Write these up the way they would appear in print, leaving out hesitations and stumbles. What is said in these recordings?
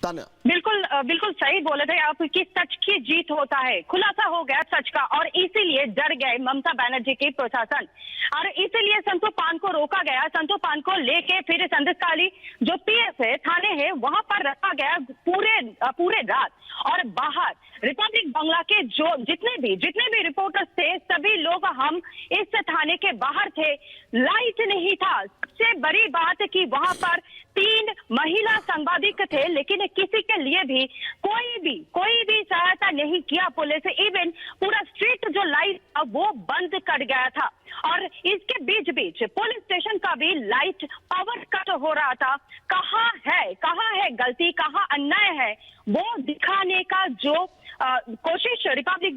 तान्या। बिल्कुल बिल्कुल सही बोले थे आप कि सच की जीत होता है। खुलासा हो गया सच का और इसीलिए डर गए ममता बनर्जी के प्रशासन और इसीलिए संतू पान को रोका गया। संतू पान को लेके फिर संदेशखाली जो पीएस है थाने है वहां पर रखा गया पूरे रात। और बाहर रिपब्लिक बांग्ला के जो जितने भी रिपोर्टर्स थे सभी लोग हम इस थाने के बाहर थे। लाइट नहीं था। सबसे बड़ी बात कि वहां पर 3 महिला संवादिक थे लेकिन किसी के लिए भी कोई भी सहायता नहीं किया पुलिस। इवन पूरा स्ट्रीट जो लाइट था वो बंद कर गया था और इसके बीच पुलिस स्टेशन का भी लाइट पावर कट हो रहा था। कहाँ है गलती, कहाँ अन्याय है वो दिखाने का जो कोशिश रिपब्लिक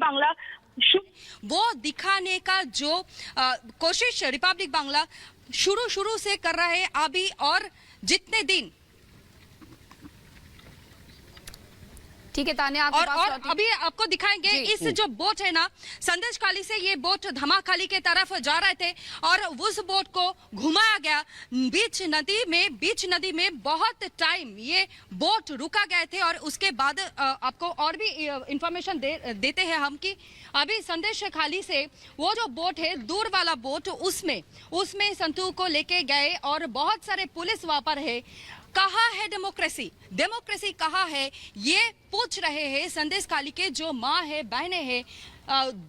बांग्ला शुरू से कर रहा है अभी। और जितने दिन ठीक है तान्या, और अभी आपको दिखाएंगे इस जो बोट है ना, संदेशखाली से ये बोट धमाखाली के तरफ जा रहे थे और उस बोट को घुमाया गया बीच नदी में बहुत टाइम ये बोट रुका गए थे। और उसके बाद आपको और भी इंफॉर्मेशन देते हैं हम कि अभी संदेशखाली से वो जो बोट है दूर वाला बोट उसमें संतू को लेके गए और बहुत सारे पुलिस वहां पर है। कहाँ है डेमोक्रेसी कहाँ है ये पूछ रहे हैं संदेशखाली के जो माँ है, बहनें हैं।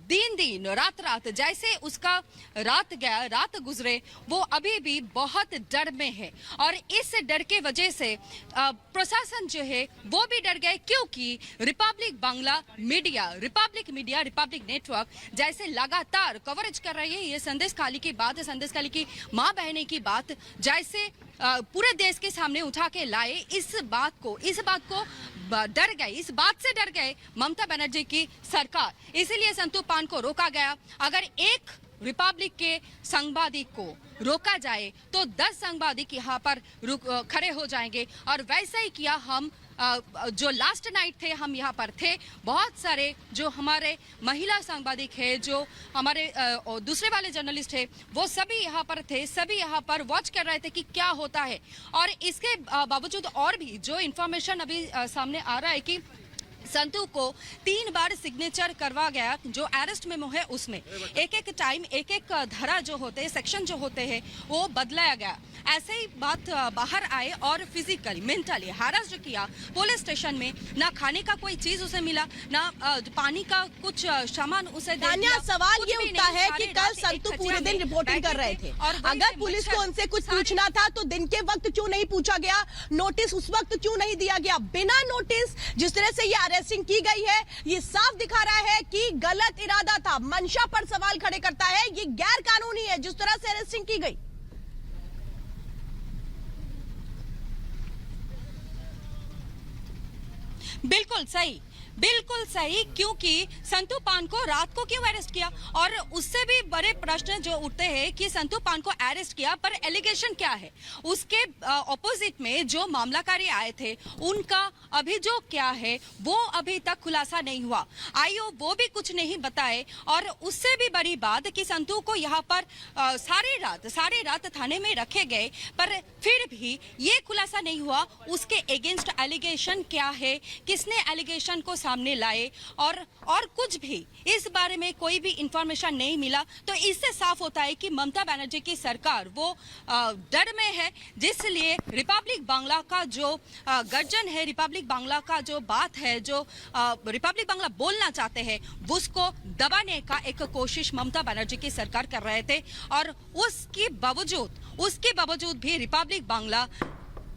दिन रात जैसे उसका रात गुजरे वो अभी भी बहुत डर में है। और इस डर के वजह से प्रशासन जो है वो भी डर गए क्योंकि Republic Bangla media, Republic network जैसे लगातार कवरेज कर रही है ये संदेशखाली की बात, संदेशखाली की माँ बहने की बात, जैसे पूरे देश के सामने उठा के लाए। इस बात को इस बात से डर गए ममता बनर्जी की सरकार, इसीलिए संतू पान को रोका गया। अगर एक रिपब्लिक के संवादिक को रोका जाए तो 10 संवादिक यहाँ पर खड़े हो जाएंगे। और वैसा ही किया हम जो लास्ट नाइट थे हम यहाँ पर थे। बहुत सारे जो हमारे महिला सांबादिक है, जो हमारे दूसरे वाले जर्नलिस्ट है, वो सभी यहाँ पर थे, सभी यहाँ पर वॉच कर रहे थे कि क्या होता है। और इसके बावजूद और भी जो इन्फॉर्मेशन अभी सामने आ रहा है कि संतू को 3 बार सिग्नेचर करवा गया। जो अरेस्ट मेमो है उसमें एक टाइम एक धारा जो होते हैं, सेक्शन जो होते हैं वो बदलाया गया। ऐसे ही बात बाहर आए और फिजिकली मेंटली हैरेस किया पुलिस स्टेशन में। ना खाने का कोई चीज उसे मिला, ना पानी का कुछ सामान उसे दे दिया। सवाल ये उठता है कि कल संतू पूरे दिन रिपोर्टिंग कर रहे थे और अगर पुलिस को उनसे कुछ पूछना था तो दिन के वक्त क्यों नहीं पूछा गया, नोटिस उस वक्त क्यों नहीं दिया गया। बिना नोटिस जिस तरह से ये अरेस्टिंग की गई है ये साफ दिखा रहा है कि गलत इरादा था। मंशा पर सवाल खड़े करता है, ये गैर कानूनी है जिस तरह से अरेस्टिंग की गई। बिल्कुल सही क्योंकि संतू पान को रात को क्यों अरेस्ट किया। और उससे भी बड़े प्रश्न जो उठते हैं कि संतू पान को अरेस्ट किया पर एलिगेशन क्या है। उसके ऑपोजिट में जो मामलाकारी आए थे उनका अभी जो क्या है वो अभी तक खुलासा नहीं हुआ। आईओ वो भी कुछ नहीं बताए। और उससे भी बड़ी बात कि संतू को यहाँ पर सारी रात थाने में रखे गए पर फिर भी ये खुलासा नहीं हुआ उसके अगेंस्ट एलिगेशन क्या है, किसने एलिगेशन को सामने लाए और कुछ भी इस बारे में कोई भी इंफॉर्मेशन नहीं मिला। तो इससे साफ होता है कि ममता बनर्जी की सरकार वो डर में है, जिसलिए रिपब्लिक बांग्ला का जो गर्जन है, रिपब्लिक बांग्ला का जो बात है, जो रिपब्लिक बांग्ला बोलना चाहते हैं उसको दबाने का एक कोशिश ममता बनर्जी की सरकार कर रहे थे। और उसके बावजूद भी रिपब्लिक बांग्ला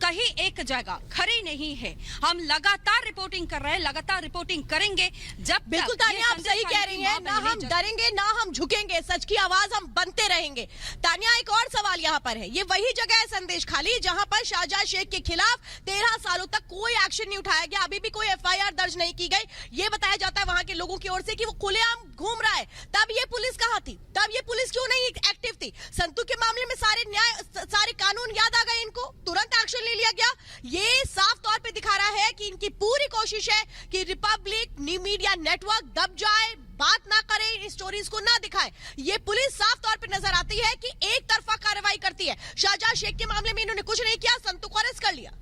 कहीं एक जगह खड़ी नहीं है। हम लगातार रिपोर्टिंग कर रहे हैं, लगातार रिपोर्टिंग करेंगे। जब बिल्कुल तानिया आप सही कह रही हैं, ना हम डरेंगे ना हम झुकेंगे, सच की आवाज हम बनते रहेंगे। तानिया एक और सवाल यहाँ पर है, ये वही जगह है संदेशखाली जहाँ पर शाहजहां शेख के खिलाफ 13 सालों तक कोई एक्शन नहीं उठाया गया, अभी भी कोई एफआईआर दर्ज नहीं की गई। ये बताया जाता है वहां के लोगों की ओर से कि वो खुलेआम घूम रहा है। तब ये पुलिस कहाँ थी, तब ये पुलिस क्यों नहीं एक्टिव थी। संतू के मामले में सारे कानून याद आ गए, इनको तुरंत एक्शन लिया गया। ये साफ तौर पे दिखा रहा है कि इनकी पूरी कोशिश है कि रिपब्लिक मीडिया नेटवर्क दब जाए, बात ना करे, इन स्टोरीज को ना दिखाए। ये पुलिस साफ तौर पे नजर आती है कि एक तरफा कार्रवाई करती है। शाहजहां शेख के मामले में इन्होंने कुछ नहीं किया, संतू को अरेस्ट कर लिया।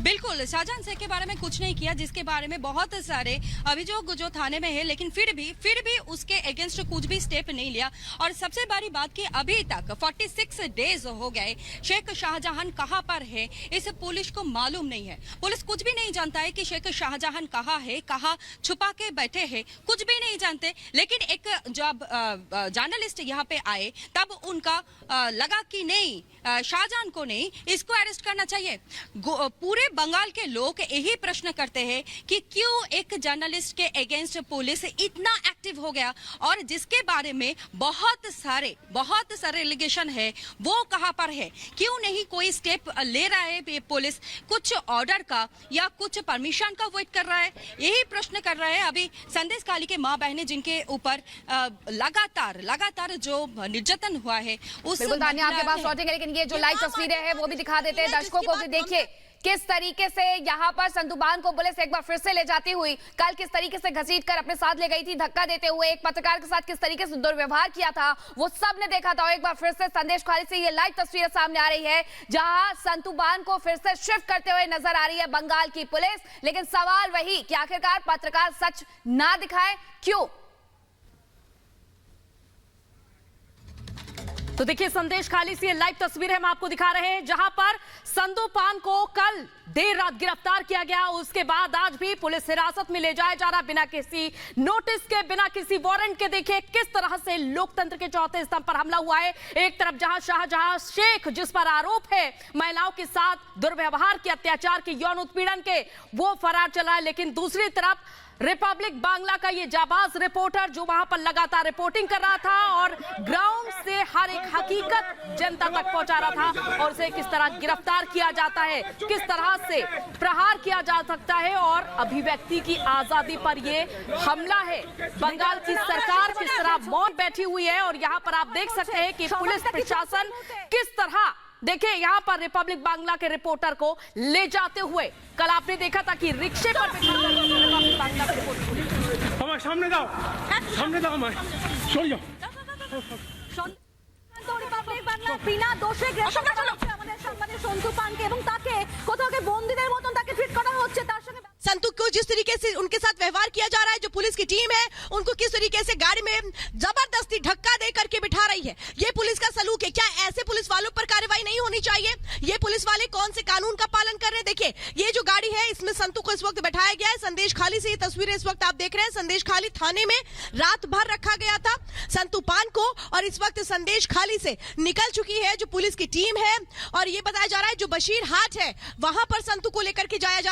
बिल्कुल, शाहजहां शेख के बारे में कुछ नहीं किया, जिसके बारे में बहुत सारे अभियोग जो थाने में है, लेकिन फिर भी उसके अगेंस्ट कुछ भी स्टेप नहीं लिया। और सबसे बड़ी बात कि अभी तक 46 डेज हो गए, शेख शाहजहां कहां पर है इस पुलिस को मालूम नहीं है। पुलिस कुछ भी नहीं जानता है कि शेख शाहजहां कहां है, कहां छुपा के बैठे हैं, कुछ भी नहीं जानते। लेकिन एक जब जर्नलिस्ट यहाँ पे आए तब उनका लगा कि नहीं, शाहजहां को नहीं, इसको अरेस्ट करना चाहिए। पूरे बंगाल के लोग यही प्रश्न करते हैं कि क्यों एक जर्नलिस्ट के अगेंस्ट पुलिस इतना एक्टिव हो गया, और जिसके बारे में बहुत सारे एलिगेशन है, वो कहां पर है, क्यों नहीं कोई स्टेप ले रहा है पुलिस, कुछ ऑर्डर का या कुछ परमिशन का वेट कर रहा है, यही प्रश्न कर रहे हैं अभी संदेश खाली के माँ बहनें, जिनके ऊपर लगातार जो निर्यातन हुआ है। उस बिल्कुल तानिया, आपके पास लौटेंगे, लेकिन ये जो लाइव तस्वीरें हैं वो भी दिखा देते हैं दर्शकों को भी। देखिए किस तरीके से यहाँ पर संतुबान को पुलिस एक बार फिर से ले जाती हुई, कल किस तरीके से घसीटकर अपने साथ ले गई थी, धक्का देते हुए एक पत्रकार के साथ किस तरीके से दुर्व्यवहार किया था, वो सब ने देखा था। एक बार फिर से संदेश खाली से ये लाइव तस्वीरें सामने आ रही है, जहां संतुबान को फिर से शिफ्ट करते हुए नजर आ रही है बंगाल की पुलिस। लेकिन सवाल वही कि आखिरकार पत्रकार सच ना दिखाए, क्यों? तो देखिए संदेश खाली से लाइव तस्वीर हम आपको दिखा रहे हैं, जहां पर संदूपान को कल देर रात गिरफ्तार किया गया। उसके बाद आज भी पुलिस हिरासत में ले जाया जा रहा, बिना किसी नोटिस के, बिना किसी वारंट के। देखिए किस तरह से लोकतंत्र के चौथे स्तंभ पर हमला हुआ है। एक तरफ जहां शाहजहां शेख, जिस पर आरोप है महिलाओं के साथ दुर्व्यवहार के, अत्याचार के, यौन उत्पीड़न के, वो फरार चला है, लेकिन दूसरी तरफ रिपब्लिक बांग्ला का ये जाबाज रिपोर्टर जो वहां पर लगातार रिपोर्टिंग कर रहा था और ग्राउंड से हर एक हकीकत जनता तक पहुंचा रहा था, और उसे किस तरह गिरफ्तार किया जाता है, किस तरह से प्रहार किया जा सकता है, और अभिव्यक्ति की आजादी पर ये हमला है। बंगाल की सरकार किस तरह मौन बैठी हुई है, और यहाँ पर आप देख सकते हैं कि पुलिस प्रशासन किस तरह, देखिए यहाँ पर रिपब्लिक बांग्ला के रिपोर्टर को ले जाते हुए, कल आपने देखा था कि रिक्शे पर रिपब्लिक बांग्ला के रिपोर्टर, हमारे सामने दाओ हमारे छोड़ जाओ। রিপাবলিক বাংলা বিনা দোষে গ্রেফতার করা হচ্ছে আমাদের সম্মানের সন্তু পানকে, এবং তাকে কোথাও কে বন্দীদের মতন তাকে ট্রিট করা হচ্ছে। তার সঙ্গে संतु को जिस तरीके से उनके साथ व्यवहार किया जा रहा है, जो पुलिस की टीम है उनको किस तरीके से गाड़ी में जबरदस्ती धक्का दे करके बिठा रही है, ये पुलिस का सलूक है। क्या ऐसे पुलिस वालों पर कार्रवाई नहीं होनी चाहिए? ये पुलिस वाले कौन से कानून का पालन कर रहे हैं? देखिए ये जो गाड़ी है, इसमें संतु को इस वक्त बैठाया गया है। संदेश खाली से ये तस्वीरें इस वक्त आप देख रहे हैं। संदेश खाली थाने में रात भर रखा गया था संतु पान को, और इस वक्त संदेश खाली से निकल चुकी है जो पुलिस की टीम है, और ये बताया जा रहा है जो बशीर हाट है वहां पर संतु को लेकर के जाया जा